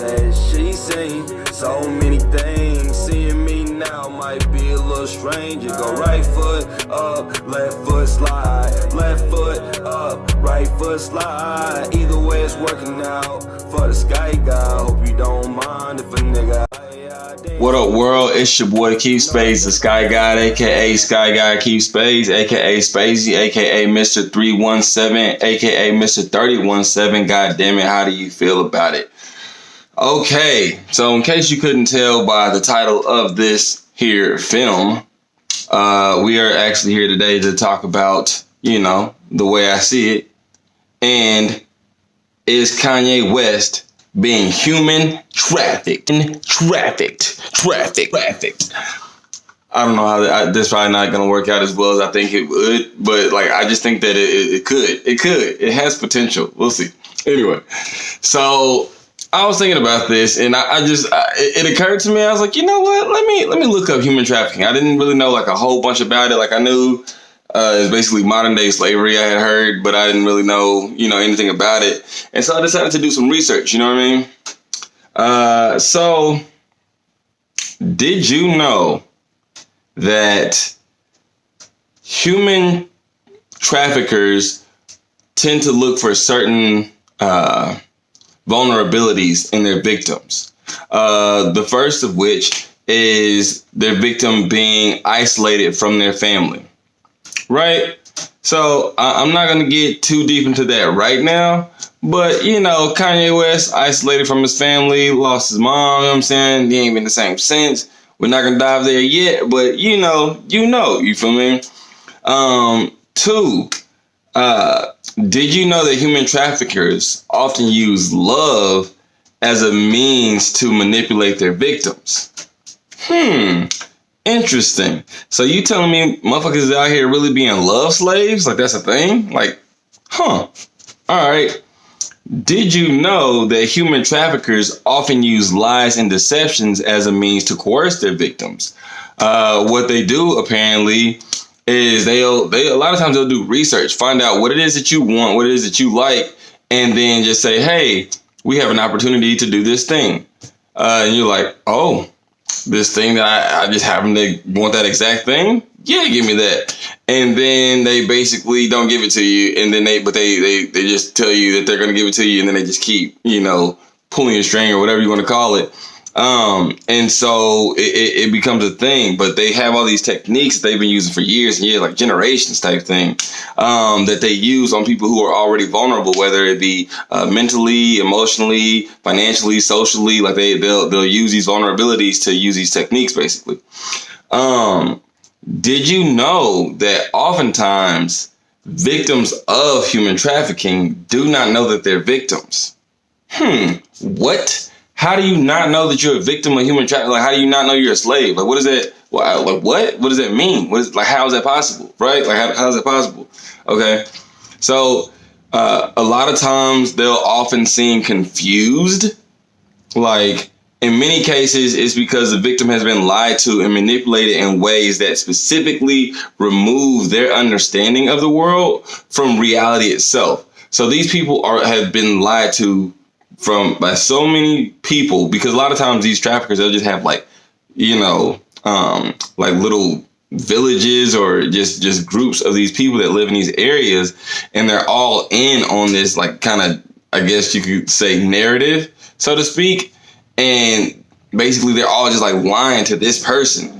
said she seen so many things. Seeing me now might be a little strange. You go right foot up, left foot slide. Left foot up, right foot slide. Either way it's working out for the sky guy. Hope you don't mind if a nigga. What up, world? It's your boy Keith Spades, the Sky God, aka Sky God Keith Spades, aka Spacey, aka Mr. 317, aka Mr. 317. God damn it, how do you feel about it? Okay, so in case you couldn't tell by the title of this here film, we are actually here today to talk about, the way I see it. And is Kanye West being human trafficked? I don't know how this probably not going to work out as well as I think it would, but I just think that it could. It has potential. We'll see. Anyway, so I was thinking about this, and it occurred to me. I was like, you know what? Let me look up human trafficking. I didn't really know a whole bunch about it. I knew it's basically modern day slavery. I had heard, but I didn't really know anything about it. And so I decided to do some research. You know what I mean? So did you know that human traffickers tend to look for certain vulnerabilities in their victims? The first of which is their victim being isolated from their family. Right? So I'm not going to get too deep into that right now. But, Kanye West isolated from his family, lost his mom, you know what I'm saying? He ain't been the same since. We're not going to dive there yet, but you feel me? Two, did you know that human traffickers often use love as a means to manipulate their victims? Interesting. So you telling me motherfuckers is out here really being love slaves? That's a thing? All right. Did you know that human traffickers often use lies and deceptions as a means to coerce their victims? What they do apparently is they a lot of times they'll do research, find out what it is that you want, what it is that you like, and then just say, hey, we have an opportunity to do this thing. And you're like, oh, this thing that I just happen to want that exact thing? Yeah, give me that. And then they basically don't give it to you, and then they just tell you that they're gonna give it to you, and then they just keep, pulling your string or whatever you want to call it. And so it becomes a thing, but they have all these techniques that they've been using for years and years, generations type thing, that they use on people who are already vulnerable, whether it be mentally, emotionally, financially, socially. They'll use these vulnerabilities to use these techniques, basically. Did you know that oftentimes victims of human trafficking do not know that they're victims? What? How do you not know that you're a victim of human trafficking? How do you not know you're a slave? What is that? What? What does that mean? How is that possible? Right? How is that possible? Okay. So, a lot of times they'll often seem confused. In many cases, it's because the victim has been lied to and manipulated in ways that specifically remove their understanding of the world from reality itself. So these people have been lied to by so many people, because a lot of times these traffickers, they'll just have little villages or just groups of these people that live in these areas, and they're all in on this kind of, I guess you could say, narrative, so to speak. And basically they're all just lying to this person.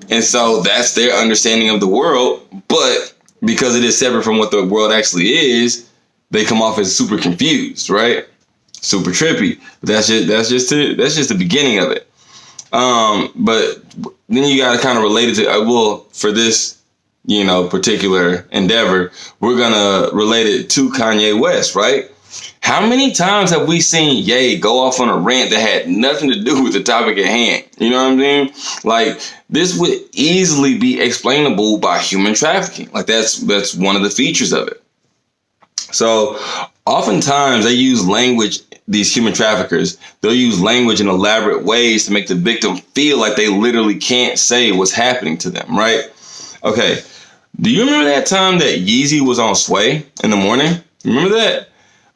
And so that's their understanding of the world. But because it is separate from what the world actually is, they come off as super confused, right? Super trippy. That's just the beginning of it. But then you got to kind of relate it to, for this, particular endeavor, we're going to relate it to Kanye West, right? How many times have we seen Ye go off on a rant that had nothing to do with the topic at hand? You know what I mean? This would easily be explainable by human trafficking. That's one of the features of it. So oftentimes they use language, these human traffickers, they'll use language in elaborate ways to make the victim feel like they literally can't say what's happening to them, right? Okay. Do you remember that time that Yeezy was on Sway in the morning? Remember that?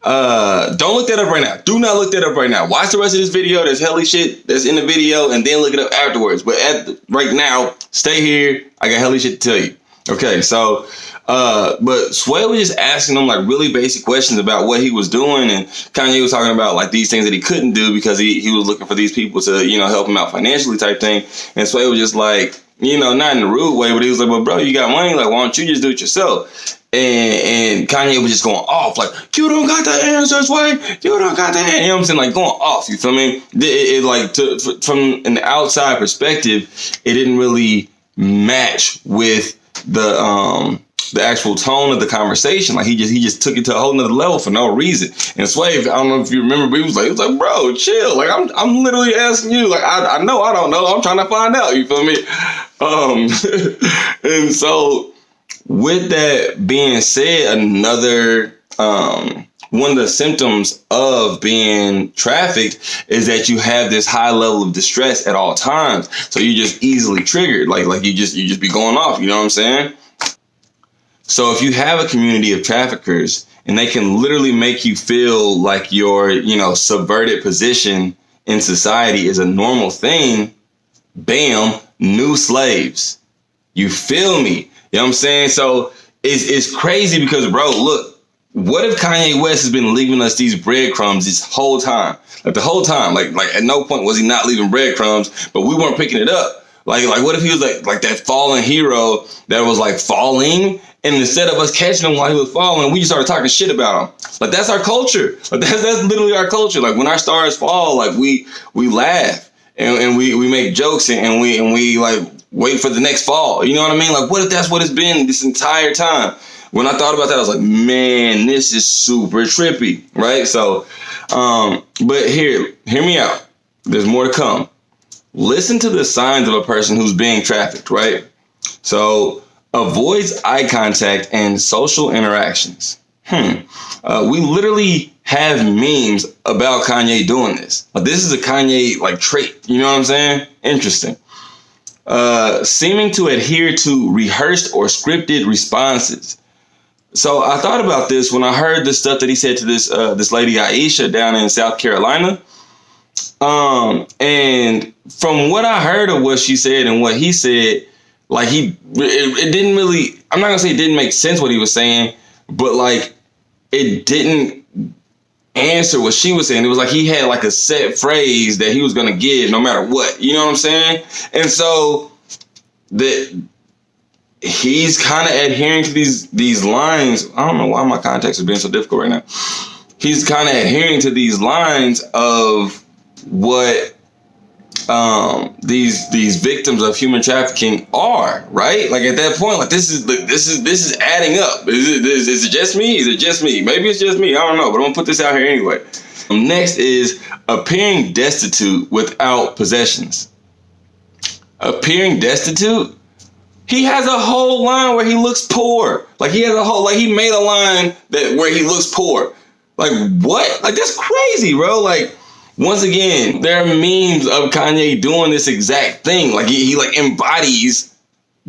Don't look that up right now. Do not look that up right now. Watch the rest of this video. There's helly shit that's in the video, and then look it up afterwards. But right now, stay here. I got helly shit to tell you. Okay, so, but Sway was just asking him like really basic questions about what he was doing, and Kanye was talking about like these things that he couldn't do because he was looking for these people to, you know, help him out financially type thing. And Sway was just like, you know, not in a rude way, but he was like, well, bro, you got money. Like, why don't you just do it yourself? And Kanye was just going off, like, you don't got the answers, Sway. You don't got the answers. You know what I'm saying? Like, going off, you feel me? From an outside perspective, it didn't really match with the actual tone of the conversation. Like, he just took it to a whole nother level for no reason. And Sway, I don't know if you remember, but he was like, bro, chill. Like, I'm literally asking you. Like, I know I don't know. I'm trying to find out. You feel me? And so, with that being said, another one of the symptoms of being trafficked is that you have this high level of distress at all times. So you're just easily triggered. Like you just be going off. You know what I'm saying? So if you have a community of traffickers and they can literally make you feel like your, you know, subverted position in society is a normal thing, bam, new slaves. You feel me? You know what I'm saying? So it's crazy because, bro, look, what if Kanye West has been leaving us these breadcrumbs this whole time? Like the whole time, like at no point was he not leaving breadcrumbs, but we weren't picking it up. Like what if he was like that fallen hero that was like falling, and instead of us catching him while he was falling, we just started talking shit about him. Like that's our culture. Like that's literally our culture. Like when our stars fall, like we laugh and we make jokes and we like wait for the next fall. You know what I mean? Like, what if that's what it's been this entire time? When I thought about that, I was like, man, this is super trippy, right? So, but hear me out. There's more to come. Listen to the signs of a person who's being trafficked, right? So, avoids eye contact and social interactions. We literally have memes about Kanye doing this. Like, this is a Kanye like trait. You know what I'm saying? Interesting. Seeming to adhere to rehearsed or scripted responses. So I thought about this when I heard the stuff that he said to this lady Aisha down in South Carolina. And from what I heard of what she said and what he said, like it didn't really, I'm not gonna say it didn't make sense what he was saying, but like it didn't answer what she was saying. It was like he had like a set phrase that he was gonna give no matter what. You know what I'm saying? And so that he's kind of adhering to these lines. I don't know why my context is being so difficult right now. He's kind of adhering to these lines of what these victims of human trafficking are, right? Like at that point, like this is adding up. Is it just me? Is it just me? Maybe it's just me. I don't know, but I'm gonna put this out here anyway. Next is appearing destitute without possessions. Appearing destitute? He has a whole line where he looks poor. Like he has a whole, like he made a line where he looks poor. Like what? Like that's crazy, bro. Like once again, there are memes of Kanye doing this exact thing. Like he like embodies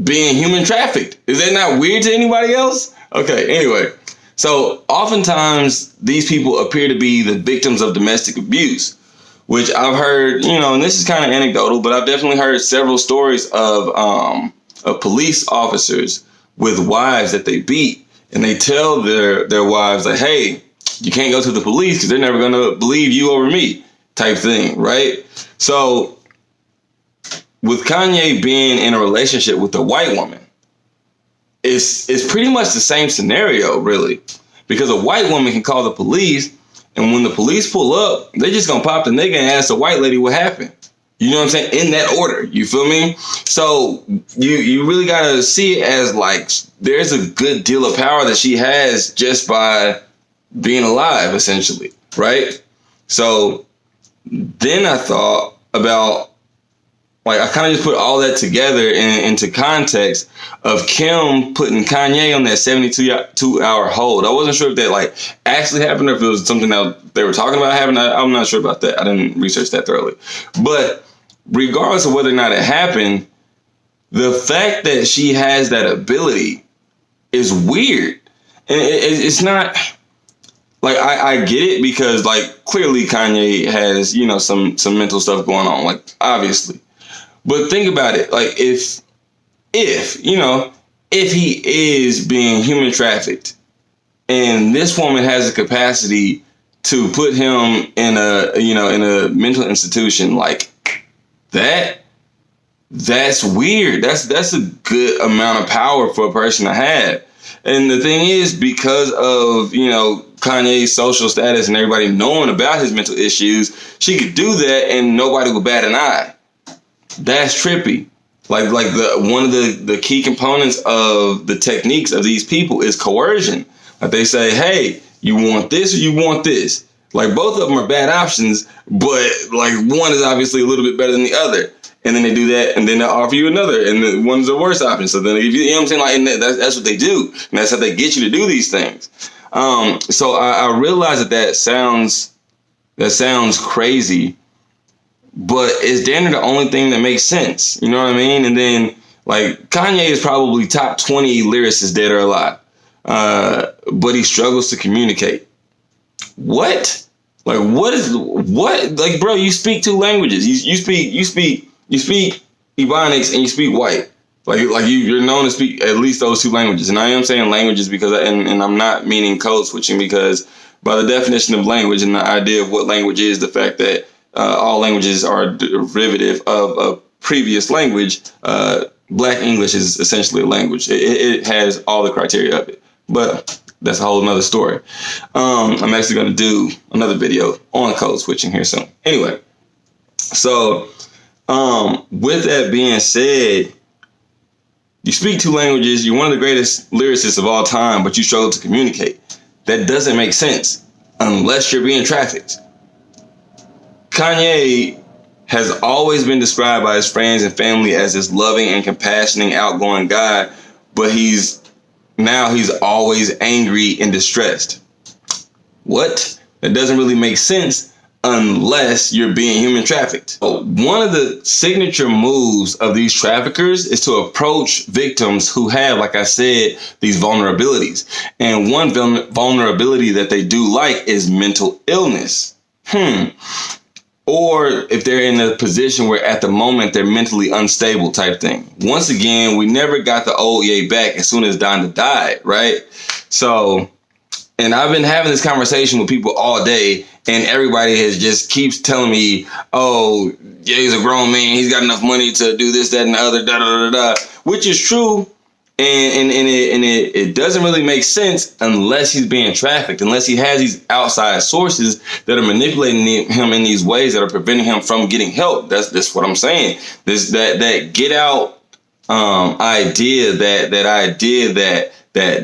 being human trafficked. Is that not weird to anybody else? Okay, anyway. So oftentimes these people appear to be the victims of domestic abuse, which I've heard, you know, and this is kind of anecdotal, but I've definitely heard several stories of police officers with wives that they beat, and they tell their wives like, hey, you can't go to the police because they're never going to believe you over me type thing, right? So with Kanye being in a relationship with a white woman, it's pretty much the same scenario, really, because a white woman can call the police, and when the police pull up, they're just going to pop the nigga and ask the white lady what happened. You know what I'm saying? In that order. You feel me? So you really got to see it as like there's a good deal of power that she has just by being alive, essentially. Right? So then I thought about, like, I kind of just put all that together into context of Kim putting Kanye on that 72-hour hold. I wasn't sure if that like actually happened or if it was something that they were talking about happening. I'm not sure about that. I didn't research that thoroughly. But regardless of whether or not it happened, the fact that she has that ability is weird. And it's not, like I get it because like clearly Kanye has, you know, some mental stuff going on, like obviously. But think about it, like if you know, if he is being human trafficked and this woman has the capacity to put him in a, you know, in a mental institution like that, that's weird. That's a good amount of power for a person to have. And the thing is, because of, you know, Kanye's social status and everybody knowing about his mental issues, she could do that and nobody would bat an eye. That's trippy. Like the one of the key components of the techniques of these people is coercion. Like they say, hey, you want this or you want this. Like both of them are bad options, but like one is obviously a little bit better than the other. And then they do that, and then they'll offer you another, and the one's the worst option. So then, if you know what I'm saying, like, and that's what they do, and that's how they get you to do these things. So I realize that sounds crazy, but it's damn near the only thing that makes sense. You know what I mean? And then, like, Kanye is probably top 20 lyricists dead or alive, but he struggles to communicate. What? Like, what? Like, bro, you speak two languages. You speak Ebonics and you speak white. Like you're known to speak at least those two languages. And I am saying languages because, and I'm not meaning code switching, because by the definition of language and the idea of what language is, the fact that all languages are derivative of a previous language, Black English is essentially a language. It has all the criteria of it. But that's a whole nother story. I'm actually going to do another video on code switching here soon. Anyway, so with that being said, you speak two languages, you're one of the greatest lyricists of all time, but you struggle to communicate. That doesn't make sense unless you're being trafficked. Kanye has always been described by his friends and family as this loving and compassionate, outgoing guy, but he's always angry and distressed. What? That doesn't really make sense unless you're being human trafficked. One of the signature moves of these traffickers is to approach victims who have, like I said, these vulnerabilities. And one vulnerability that they do like is mental illness. Or if they're in a position where at the moment they're mentally unstable type thing. Once again, we never got the old Ye back as soon as Donda died, right? So, and I've been having this conversation with people all day, and everybody just keeps telling me, oh, yeah, he's a grown man, he's got enough money to do this, that, and the other, da da da da, which is true. And it doesn't really make sense unless he's being trafficked, unless he has these outside sources that are manipulating him in these ways that are preventing him from getting help. That's what I'm saying. That get out idea, that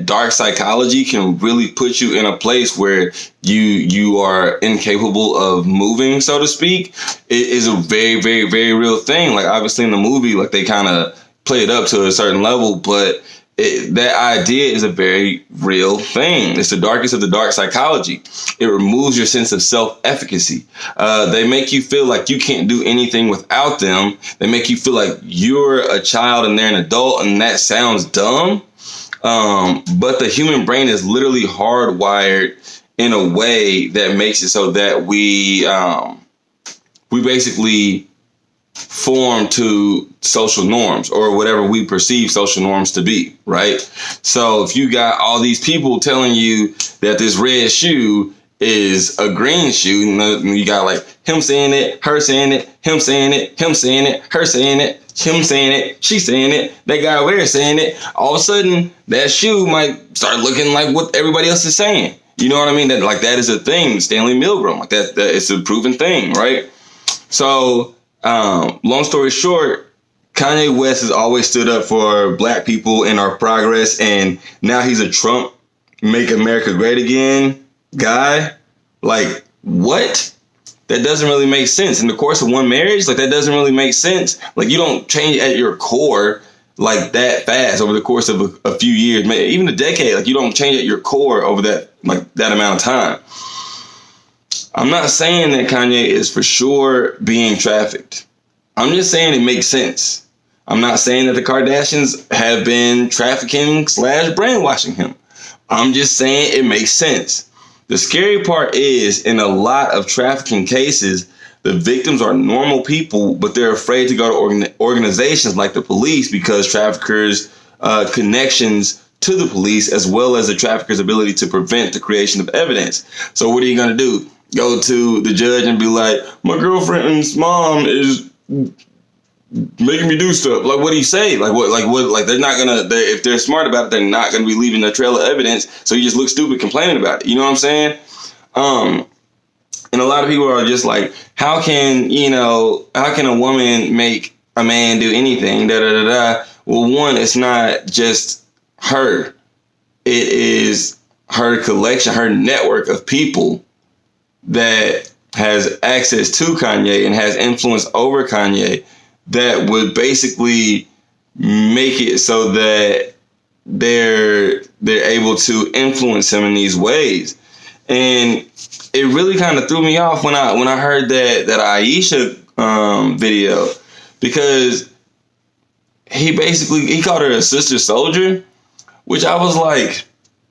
dark psychology can really put you in a place where you are incapable of moving, so to speak. It is a very, very, very real thing. Like obviously in the movie, like they kind of play it up to a certain level, but that idea is a very real thing. It's the darkest of the dark psychology. It removes your sense of self-efficacy. They make you feel like you can't do anything without them. They make you feel like you're a child and they're an adult, and that sounds dumb. But the human brain is literally hardwired in a way that makes it so that we basically form to social norms, or whatever we perceive social norms to be, right? So if you got all these people telling you that this red shoe is a green shoe, you got like him saying it, her saying it, him saying it, him saying it, her saying it, him saying it, she saying it, that guy over there saying it, all of a sudden that shoe might start looking like what everybody else is saying. You know what I mean? That is a thing. Stanley Milgram, like that it's a proven thing, right? So long story short, Kanye West has always stood up for Black people and our progress, and now he's a Trump Make America Great Again guy. Like, what? That doesn't really make sense. In the course of one marriage, like that doesn't really make sense. Like you don't change at your core like that fast over the course of a few years, maybe even a decade. Like you don't change at your core over that amount of time. I'm not saying that Kanye is for sure being trafficked. I'm just saying it makes sense. I'm not saying that the Kardashians have been trafficking / brainwashing him. I'm just saying it makes sense. The scary part is, in a lot of trafficking cases, the victims are normal people, but they're afraid to go to organizations like the police because traffickers' connections to the police, as well as the trafficker's ability to prevent the creation of evidence. So what are you going to do? Go to the judge and be like, my girlfriend's mom is making me do stuff. Like, what do you say? Like, what, they're not going to, if they're smart about it, they're not going to be leaving a trail of evidence. So you just look stupid complaining about it. You know what I'm saying? And a lot of people are just like, how can a woman make a man do anything? Da da da da. Well, one, it's not just her. It is her collection, her network of people that has access to Kanye and has influence over Kanye that would basically make it so that they're able to influence him in these ways. And it really kind of threw me off when I heard that Aisha video, because he called her a sister soldier, which I was like,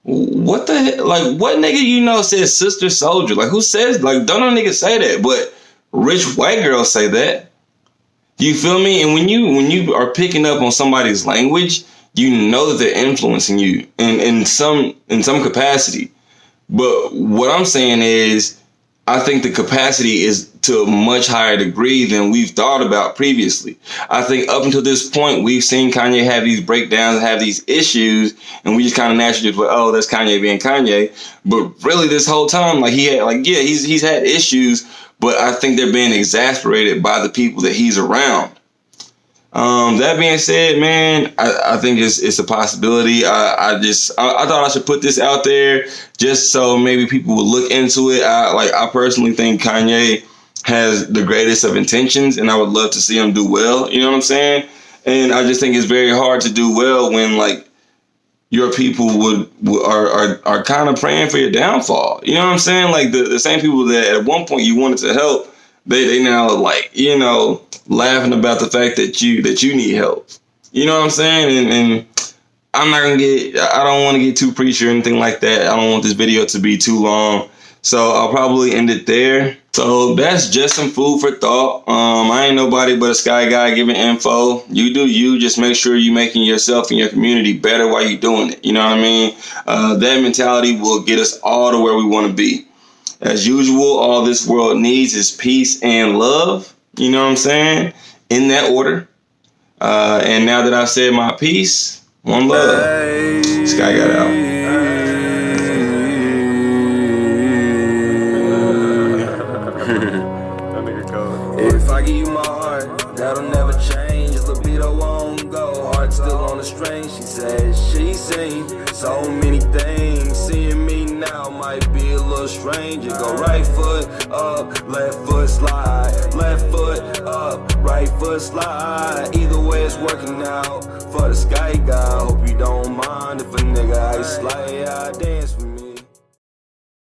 what the heck? Like, what nigga says sister soldier? Like, who says, like, don't no nigga say that, but rich white girls say that. You feel me? And when you are picking up on somebody's language, you know that they're influencing you in some capacity. But what I'm saying is, I think the capacity is to a much higher degree than we've thought about previously. I think up until this point, we've seen Kanye have these breakdowns, have these issues, and we just kind of naturally just went, oh, that's Kanye being Kanye. But really, this whole time, he's had issues, but I think they're being exasperated by the people that he's around. That being said, man, I think it's a possibility. I thought I should put this out there just so maybe people will look into it. I personally think Kanye has the greatest of intentions, and I would love to see him do well. You know what I'm saying? And I just think it's very hard to do well when your people are kind of praying for your downfall. You know what I'm saying? Like the same people that at one point you wanted to help, they now laughing about the fact that you need help. You know what I'm saying? And I don't want to get too preachy or anything like that. I don't want this video to be too long. So I'll probably end it there. So that's just some food for thought. I ain't nobody but a sky guy giving info. You do you. Just make sure you're making yourself and your community better while you're doing it. You know what I mean? That mentality will get us all to where we want to be. As usual, all this world needs is peace and love. You know what I'm saying? In that order. And now that I've said my piece, one love. Sky got out. If I give you my heart, that'll never change. Libido won't go. Heart still on the string. She says she's seen so many things. Seeing me now might be a little stranger. Go right foot up, left foot slide. Left foot up, right foot slide. Either way it's working out for the sky guy. Hope you don't mind if a nigga ice slide. I dance with me.